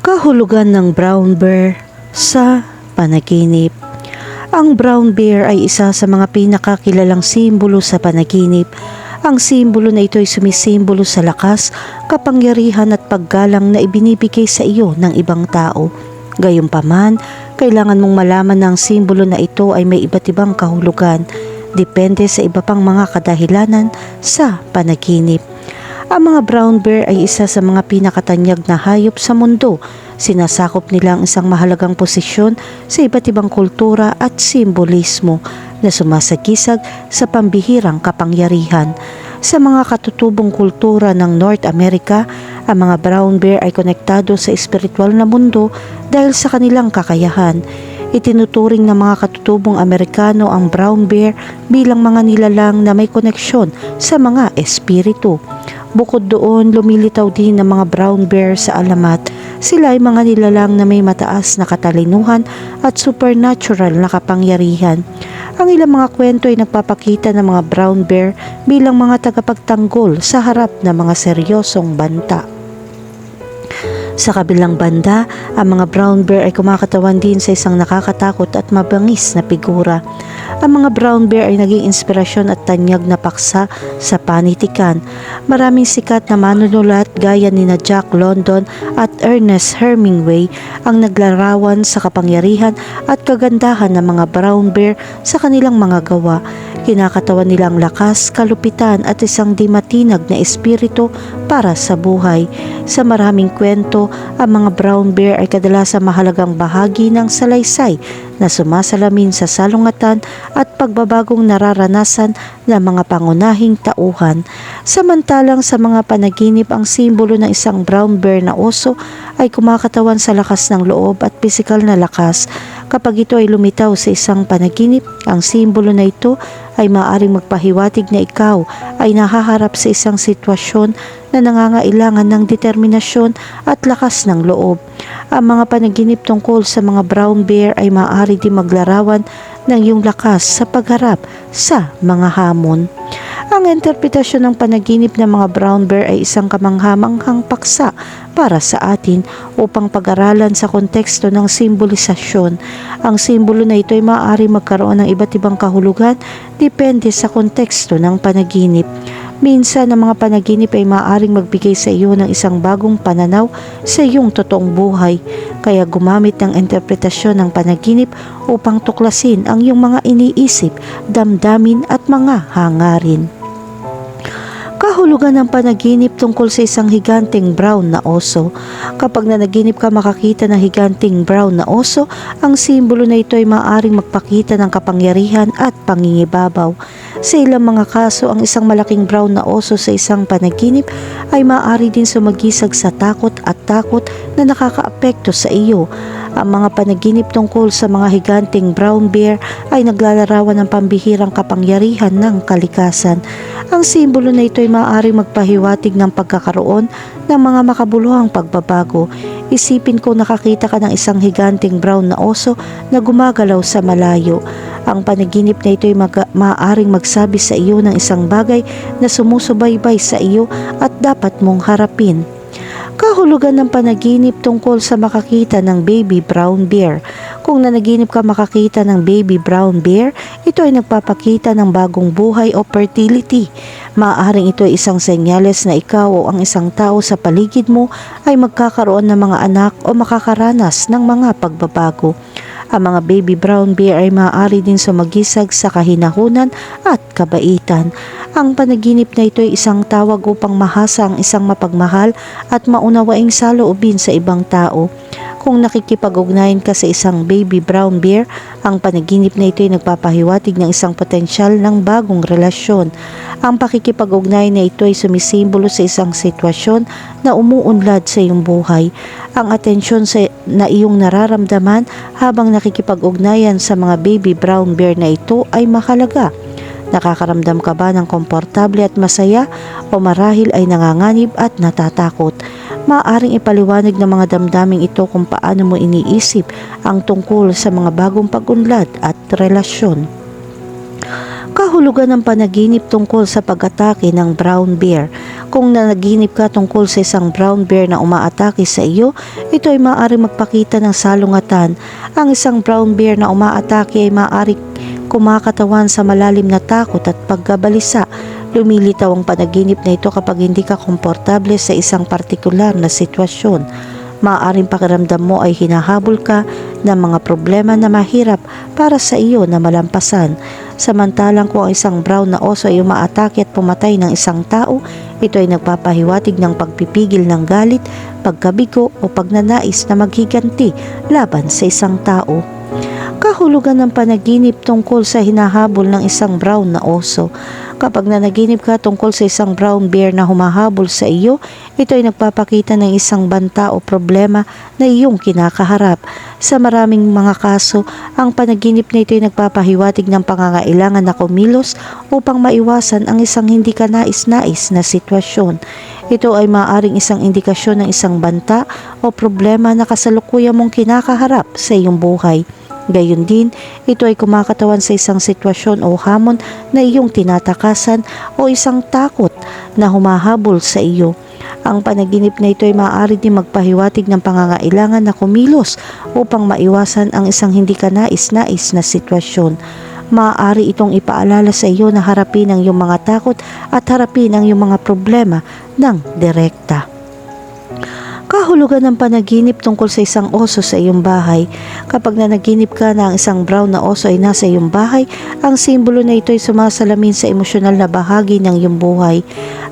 Kahulugan ng brown bear sa panaginip. Ang brown bear ay isa sa mga pinakakilalang simbolo sa panaginip. Ang simbolo na ito ay sumisimbolo sa lakas, kapangyarihan at paggalang na ibinibigay sa iyo ng ibang tao. Gayunpaman, kailangan mong malaman na ang simbolo na ito ay may iba't ibang kahulugan, depende sa iba pang mga kadahilanan sa panaginip. Ang mga brown bear ay isa sa mga pinakatanyag na hayop sa mundo. Sinasakop nila ang isang mahalagang posisyon sa iba't ibang kultura at simbolismo na sumasagisag sa pambihirang kapangyarihan. Sa mga katutubong kultura ng North America, ang mga brown bear ay konektado sa espiritual na mundo dahil sa kanilang kakayahan. Itinuturing ng mga katutubong Amerikano ang brown bear bilang mga nilalang na may koneksyon sa mga espiritu. Bukod doon, lumilitaw din ng mga brown bear sa alamat. Sila ay mga nilalang na may mataas na katalinuhan at supernatural na kapangyarihan. Ang ilang mga kwento ay nagpapakita ng mga brown bear bilang mga tagapagtanggol sa harap ng mga seryosong banta. Sa kabilang banda, ang mga brown bear ay kumakatawan din sa isang nakakatakot at mabangis na figura. Ang mga brown bear ay naging inspirasyon at tanyag na paksa sa panitikan. Maraming sikat na manunulat gaya ni na Jack London at Ernest Hemingway ang naglarawan sa kapangyarihan at kagandahan ng mga brown bear sa kanilang mga gawa. Kinakatawan nila ang lakas, kalupitan at isang di matinag na espiritu para sa buhay. Sa maraming kwento, ang mga brown bear ay kadalasang mahalagang bahagi ng salaysay na sumasalamin sa salungatan at pagbabagong nararanasan ng mga pangunahing tauhan. Samantalang sa mga panaginip, ang simbolo ng isang brown bear na oso ay kumakatawan sa lakas ng loob at pisikal na lakas. Kapag ito ay lumitaw sa isang panaginip, ang simbolo na ito ay maaaring magpahiwatig na ikaw ay nahaharap sa isang sitwasyon na nangangailangan ng determinasyon at lakas ng loob. Ang mga panaginip tungkol sa mga brown bear ay maaari din maglarawan ng iyong lakas sa pagharap sa mga hamon. Ang interpretasyon ng panaginip ng mga brown bear ay isang kamanghamanghang paksa para sa atin upang pag-aralan sa konteksto ng simbolisasyon. Ang simbolo na ito ay maaari magkaroon ng iba't ibang kahulugan depende sa konteksto ng panaginip. Minsan, ang mga panaginip ay maaaring magbigay sa iyo ng isang bagong pananaw sa iyong totoong buhay. Kaya gumamit ng interpretasyon ng panaginip upang tuklasin ang iyong mga iniisip, damdamin at mga hangarin. Kahulugan ng panaginip tungkol sa isang higanteng brown na oso. Kapag nanaginip ka makakita ng higanteng brown na oso, ang simbolo na ito ay maaaring magpakita ng kapangyarihan at pangingibabaw. Sa ilang mga kaso, ang isang malaking brown na oso sa isang panaginip ay maaari din sumagisag sa takot na nakakaapekto sa iyo. Ang mga panaginip tungkol sa mga higanteng brown bear ay naglalarawan ng pambihirang kapangyarihan ng kalikasan. Ang simbolo na ito ay maaaring magpahiwatig ng pagkakaroon ng mga makabuluhang pagbabago. Isipin ko nakakita ka ng isang higanteng brown na oso na gumagalaw sa malayo. Ang panaginip na ito ay maaaring magsabi sa iyo ng isang bagay na sumusubaybay sa iyo at dapat mong harapin. Kahulugan ng panaginip tungkol sa makakita ng baby brown bear. Kung nanaginip ka makakita ng baby brown bear, ito ay nagpapakita ng bagong buhay o fertility. Maaaring ito ay isang senyales na ikaw o ang isang tao sa paligid mo ay magkakaroon ng mga anak o makakaranas ng mga pagbabago. Ang mga baby brown bear ay maaari din sumagisag sa kahinahunan at kabaitan. Ang panaginip na ito ay isang tawag upang mahasa ang isang mapagmahal at maunawaing saloobin sa ibang tao. Kung nakikipag-ugnayan ka sa isang baby brown bear, ang panaginip na ito ay nagpapahiwatig ng isang potensyal ng bagong relasyon. Ang pakikipag-ugnayan na ito ay sumisimbolo sa isang sitwasyon na umuunlad sa iyong buhay. Ang atensyon na iyong nararamdaman habang nakikipag-ugnayan sa mga baby brown bear na ito ay mahalaga. Nakakaramdam ka ba ng komportable at masaya o marahil ay nanganganib at natatakot? Maaaring ipaliwanag ng mga damdaming ito kung paano mo iniisip ang tungkol sa mga bagong pag-unlad at relasyon. Kahulugan ng panaginip tungkol sa pag-atake ng brown bear. Kung nanaginip ka tungkol sa isang brown bear na umaatake sa iyo, ito ay maaaring magpakita ng salungatan. Ang isang brown bear na umaatake ay maaaring kumakatawan sa malalim na takot at pagkabalisa. Lumilitaw ang panaginip na ito kapag hindi ka komportable sa isang partikular na sitwasyon. Maaaring pakiramdam mo ay hinahabol ka ng mga problema na mahirap para sa iyo na malampasan. Samantalang kung ang isang brown na oso ay umaatake at pumatay ng isang tao, ito ay nagpapahiwatig ng pagpipigil ng galit, pagkabigo o pagnanais na maghiganti laban sa isang tao. Kahulugan ng panaginip tungkol sa hinahabol ng isang brown na oso. Kapag nanaginip ka tungkol sa isang brown bear na humahabol sa iyo, ito ay nagpapakita ng isang banta o problema na iyong kinakaharap. Sa maraming mga kaso, ang panaginip na ito ay nagpapahiwatig ng pangangailangan na kumilos upang maiwasan ang isang hindi ka nais-nais na sitwasyon. Ito ay maaaring isang indikasyon ng isang banta o problema na kasalukuyan mong kinakaharap sa iyong buhay. Gayon din, ito ay kumakatawan sa isang sitwasyon o hamon na iyong tinatakasan o isang takot na humahabol sa iyo. Ang panaginip na ito ay maaari din magpahiwatig ng pangangailangan na kumilos upang maiwasan ang isang hindi ka nais-nais na sitwasyon. Maaari itong ipaalala sa iyo na harapin ang iyong mga takot at harapin ang iyong mga problema ng direkta. Kahulugan ng panaginip tungkol sa isang oso sa iyong bahay. Kapag nanaginip ka na ang isang brown na oso ay nasa iyong bahay, ang simbolo na ito ay sumasalamin sa emosyonal na bahagi ng iyong buhay.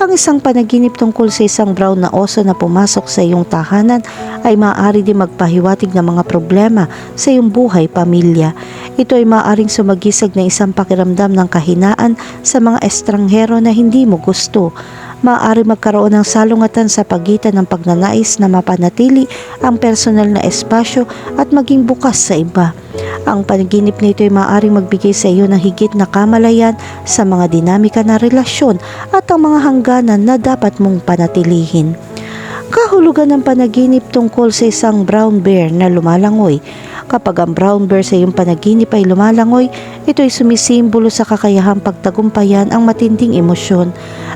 Ang isang panaginip tungkol sa isang brown na oso na pumasok sa iyong tahanan ay maaari din magpahiwatig ng mga problema sa iyong buhay pamilya. Ito ay maaaring sumagisag ng isang pakiramdam ng kahinaan sa mga estranghero na hindi mo gusto. Maaari magkaroon ng salungatan sa pagitan ng pagnanais na mapanatili ang personal na espasyo at maging bukas sa iba. Ang panaginip na ito ay maaaring magbigay sa iyo ng higit na kamalayan sa mga dinamika na relasyon at ang mga hangganan na dapat mong panatilihin. Kahulugan ng panaginip tungkol sa isang brown bear na lumalangoy. Kapag ang brown bear sa iyong panaginip ay lumalangoy, ito ay sumisimbolo sa kakayahang pagtagumpayan ang matinding emosyon.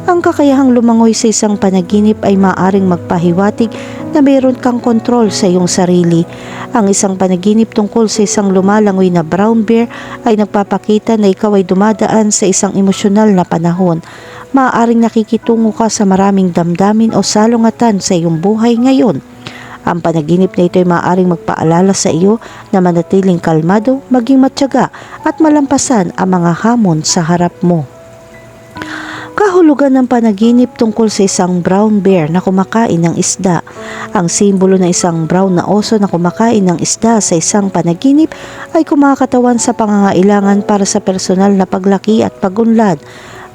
Ang kakayahang lumangoy sa isang panaginip ay maaaring magpahiwatig na mayroon kang kontrol sa iyong sarili. Ang isang panaginip tungkol sa isang lumalangoy na brown bear ay nagpapakita na ikaw ay dumadaan sa isang emosyonal na panahon. Maaaring nakikitungo ka sa maraming damdamin o salungatan sa iyong buhay ngayon. Ang panaginip na ito ay maaaring magpaalala sa iyo na manatiling kalmado, maging matyaga at malampasan ang mga hamon sa harap mo. Kahulugan ng panaginip tungkol sa isang brown bear na kumakain ng isda. Ang simbolo ng isang brown na oso na kumakain ng isda sa isang panaginip ay kumakatawan sa pangangailangan para sa personal na paglaki at pagunlad.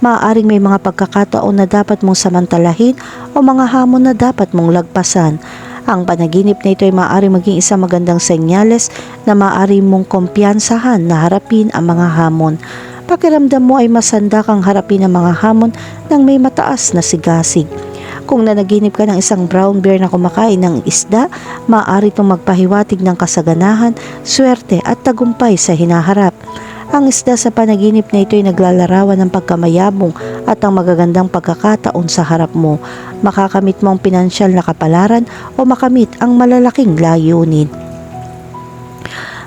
Maaaring may mga pagkakataon na dapat mong samantalahin o mga hamon na dapat mong lagpasan. Ang panaginip na ito ay maaaring maging isang magandang senyales na maaari mong kumpiyansahan na harapin ang mga hamon. Pakiramdam mo ay masanda kang harapin ang mga hamon ng may mataas na sigasig. Kung nanaginip ka ng isang brown bear na kumakain ng isda, maaari itong magpahiwatig ng kasaganahan, swerte at tagumpay sa hinaharap. Ang isda sa panaginip na ito ay naglalarawan ng pagkamayabong at ang magagandang pagkakataon sa harap mo. Makakamit mo ang pinansyal na kapalaran o makamit ang malalaking layunin.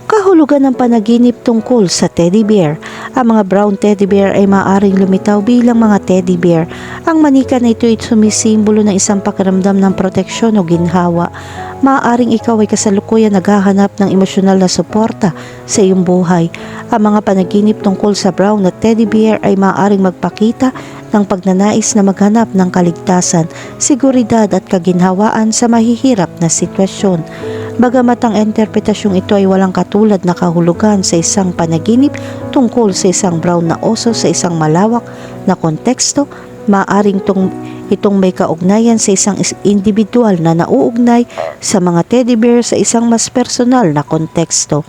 Kahulugan ng panaginip tungkol sa teddy bear. Ang mga brown teddy bear ay maaaring lumitaw bilang mga teddy bear. Ang manika na ito ay sumisimbolo ng isang pakiramdam ng proteksyon o ginhawa. Maaaring ikaw ay kasalukuyan naghahanap ng emosyonal na suporta sa iyong buhay. Ang mga panaginip tungkol sa brown na teddy bear ay maaaring magpakita ng pagnanais na maghanap ng kaligtasan, seguridad at kaginhawaan sa mahihirap na sitwasyon. Bagamat ang interpretasyong ito ay walang katulad na kahulugan sa isang panaginip tungkol sa isang brown na oso sa isang malawak na konteksto, maaaring itong may kaugnayan sa isang individual na nauugnay sa mga teddy bear sa isang mas personal na konteksto.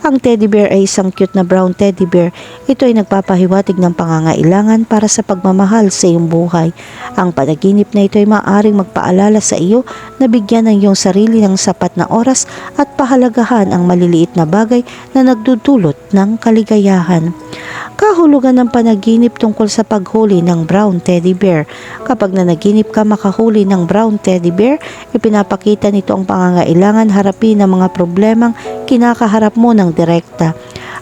Ang teddy bear ay isang cute na brown teddy bear. Ito ay nagpapahiwatig ng pangangailangan para sa pagmamahal sa iyong buhay. Ang panaginip na ito ay maaaring magpaalala sa iyo na bigyan ng iyong sarili ng sapat na oras at pahalagahan ang maliliit na bagay na nagdudulot ng kaligayahan. Kahulugan ng panaginip tungkol sa paghuli ng brown teddy bear. Kapag nanaginip ka makahuli ng brown teddy bear, ipinapakita nito ang pangangailangan harapin ang mga problemang kinakaharap mo ng direkta.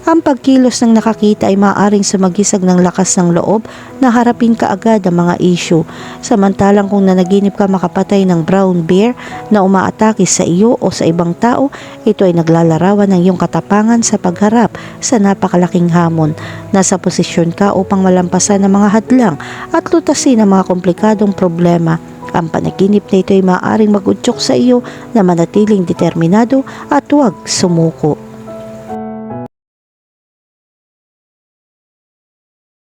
Ang pagkilos ng nakakita ay maaaring sumagisag ng lakas ng loob na harapin kaagad ang mga issue. Samantalang kung nanaginip ka makapatay ng brown bear na umaatake sa iyo o sa ibang tao, ito ay naglalarawan ng iyong katapangan sa pagharap sa napakalaking hamon. Nasa posisyon ka upang malampasan ang mga hadlang at lutasin ang mga komplikadong problema. Ang panaginip na ito ay maaaring mag-udyok sa iyo na manatiling determinado at huwag sumuko.